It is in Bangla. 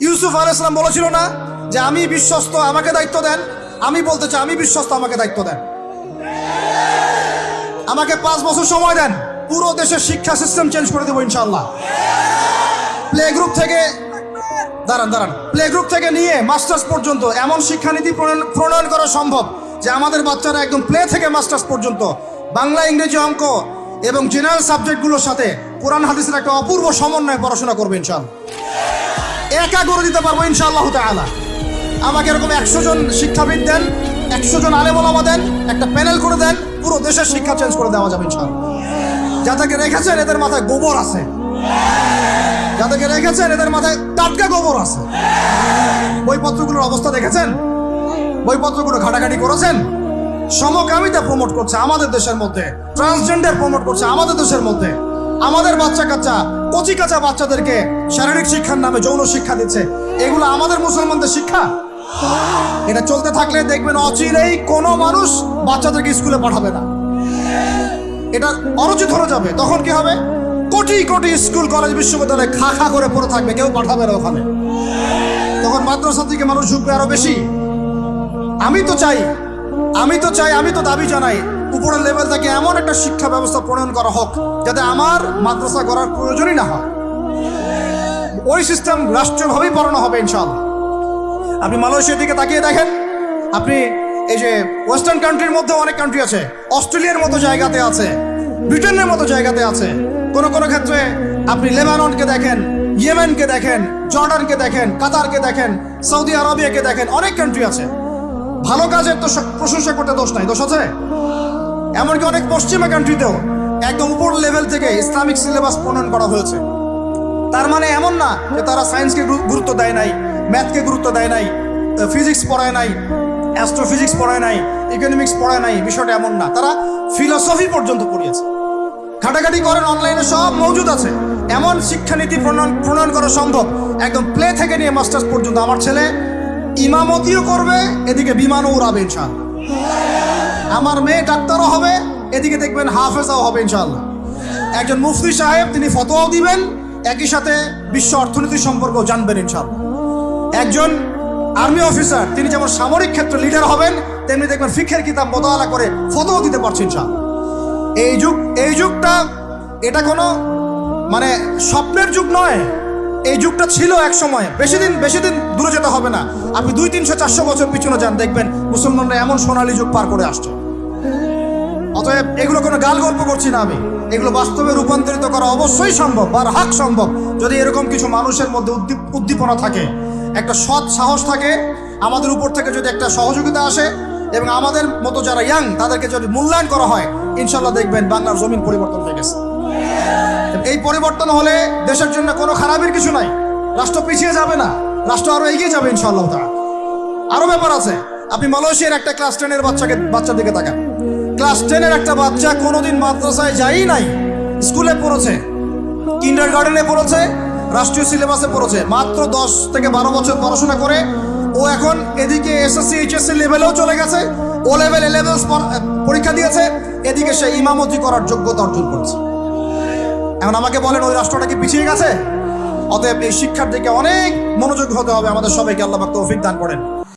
ইউসুফ আলাইহিস সালাম বলেছিল না যে আমি বিশ্বস্ত, আমাকে দায়িত্ব দেন। আমি বলতে চাই আমি বিশ্বস্ত, আমাকে দায়িত্ব দেন। আমাকে 5 বছর সময় দেন, পুরো দেশের শিক্ষা সিস্টেম চেঞ্জ করে দেবো ইনশাআল্লাহ। প্লে গ্রুপ থেকে প্লে গ্রুপ থেকে নিয়ে মাস্টার্স পর্যন্ত এমন শিক্ষানীতি প্রণয়ন করা সম্ভব যে আমাদের বাচ্চারা একদম প্লে থেকে মাস্টার্স পর্যন্ত বাংলা, ইংরেজি, অঙ্ক এবং জেনারেল সাবজেক্টগুলোর সাথে কোরআন হাদিসের একটা অপূর্ব সমন্বয়ে পড়াশোনা করবে ইনশাআল্লাহ। একা করে দিতে পারবো ইনশাআল্লাহ তাআলা। আমাকে এরকম 100 জন শিক্ষাবিদ দেন, 100 জন আলেম ওলামা দেন, একটা প্যানেল করে দেন, পুরো দেশের শিক্ষা চেঞ্জ করে দেওয়া যাবে ইনশাআল্লাহ। যাদেরকে রেখেছেন এদের মাথায় গোবর আছে, যাদেরকে রেখেছেন এদের মাথায় টাটকা গোবর আছে। বইপত্রগুলোর অবস্থা দেখেছেন? বইপত্রগুলো ঘাটাঘাটি করেছেন? সমকামিতা প্রমোট করছে আমাদের দেশের মধ্যে, ট্রান্সজেন্ডার প্রমোট করছে আমাদের দেশের মধ্যে, আমাদের বাচ্চা কাচ্চা কচি কাঁচা বাচ্চাদেরকে শারীরিক শিক্ষার নামে যৌন শিক্ষা দিচ্ছে। এগুলো আমাদের মুসলমানদের শিক্ষা? এটা চলতে থাকলে দেখবেন অচিরেই কোনো মানুষ বাচ্চাদেরকে স্কুলে পাঠাবে না, এটা অনুচিত হয়ে যাবে। তখন কি হবে? কোটি কোটি স্কুল, কলেজ, বিশ্ববিদ্যালয়ে খা খা করে পড়ে থাকবে, কেউ পাঠাবে না ওখানে। তখন মাদ্রাসা থেকে মানুষ ঝুঁকবে আরো বেশি। আমি তো দাবি জানাই উপরের লেভেল থেকে এমন একটা শিক্ষা ব্যবস্থা প্রণয়ন করা হোক যাতে আমার মাদ্রাসা করার প্রয়োজনই না হয়। ওই সিস্টেম রাষ্ট্রীয়ভাবেই পড়ানো হবে ইনশাআল্লাহ। আপনি মালয়েশিয়ার দিকে তাকিয়ে দেখেন, আপনি এই যে ওয়েস্টার্ন কান্ট্রির মধ্যে অনেক কান্ট্রি আছে, অস্ট্রেলিয়ার মতো জায়গাতে আছে, ব্রিটেনের মতো জায়গাতে আছে, কোনো কোনো ক্ষেত্রে আপনি লেবাননকে দেখেন, ইয়েমেনকে দেখেন, জর্ডানকে দেখেন, কাতারকে দেখেন, সৌদি আরবিয়াকে দেখেন, অনেক কান্ট্রি আছে। ভালো কাজের তো প্রশংসা করতে দোষ নাই, দোষ আছে? এমনকি অনেক পশ্চিমা কান্ট্রিতেও একদম উপর লেভেল থেকে ইসলামিক সিলেবাস প্রণয়ন করা হয়েছে। তার মানে এমন না যে তারা সায়েন্সকে গুরুত্ব দেয় নাই, ম্যাথকে গুরুত্ব দেয় নাই, ফিজিক্স পড়ায় নাই, অ্যাস্ট্রোফিজিক্স পড়ায় নাই, ইকোনমিক্স পড়ায় নাই। বিষয়টা এমন না, তারা ফিলোসফি পর্যন্ত পড়িয়েছে। ঘাটাঘাটি করেন, অনলাইনে সব মজুদ আছে। এমন শিক্ষানীতি প্রণয়ন করা সম্ভব একদম প্লে থেকে নিয়ে মাস্টার্স পর্যন্ত। আমার ছেলে ইমামতিও করবে, এদিকে বিমানও উড়াবে ইনশাআল্লাহ। আমার মেয়ে ডাক্তারও হবে, এদিকে দেখবেন হাফেজাও হবে ইনশাআল্লাহ। একজন মুফতি সাহেব, তিনি ফতোয়াও দিবেন, একই সাথে বিশ্ব অর্থনীতি সম্পর্কেও জানবেন ইনশাআল্লাহ। একজন আর্মি অফিসার, তিনি যেমন সামরিক ক্ষেত্রে লিডার হবেন, তেমনি দেখবেন ফিকহের কিতাব মোতালা করে ফতোয়া দিতে পারছেন ইনশাআল্লাহ। এই যুগটা এটা কোনো মানে স্বপ্নের যুগ নয়, এই যুগটা ছিল এক সময়। বেশি দিন দূরে যেতে হবে না, আপনি 200-300-400 বছর পিছনে যান, দেখবেন মুসলমানরা এমন সোনালী যুগ পার করে আসছে। অতএব এগুলো কোনো গাল গল্প করছি না আমি, এগুলো বাস্তবে রূপান্তরিত করা অবশ্যই সম্ভব, বারহাক সম্ভব, যদি এরকম কিছু মানুষের মধ্যে উদ্দীপনা থাকে, একটা সৎ সাহস থাকে, আমাদের উপর থেকে যদি একটা সহযোগিতা আসে এবং আমাদের মতো যারা ইয়াং তাদেরকে যদি মূল্যায়ন করা হয়, ইনশাল্লাহ দেখবেন বাংলার জমিন পরিবর্তন হয়ে গেছে। এই পরিবর্তন হলে দেশের জন্য কোনো খারাপের কিছু নাই, রাষ্ট্র পিছিয়ে যাবে না, রাষ্ট্র আরো এগিয়ে যাবে ইনশাআল্লাহ তাআলা। আরো ব্যাপার আছে, আপনি মালয়েশিয়ার একটা ক্লাস 10-এর বাচ্চার দিকে তাকান। ক্লাস 10-এর একটা বাচ্চা কোনোদিন মাদ্রাসায় যায়ই নাই, স্কুলে পড়েছে, কিন্ডারগার্টেনে পড়েছে, রাষ্ট্রীয় সিলেবাসে পড়েছে, মাত্র 10 থেকে 12 বছর পড়াশোনা করে ও এখন এদিকে এসএসসি এইচএসসি লেভেলেও চলে গেছে, ও লেভেল এ লেভেল পরীক্ষা দিয়েছে, এদিকে সে ইমামতি করার যোগ্যতা অর্জন করেছে। এখন আমাকে বলেন ওই রাষ্ট্রটা কি পিছিয়ে গেছে? অতএব এই শিক্ষার দিকে অনেক মনোযোগ হতে হবে আমাদের সবাইকে। আল্লাহ পাক তৌফিক দান করেন।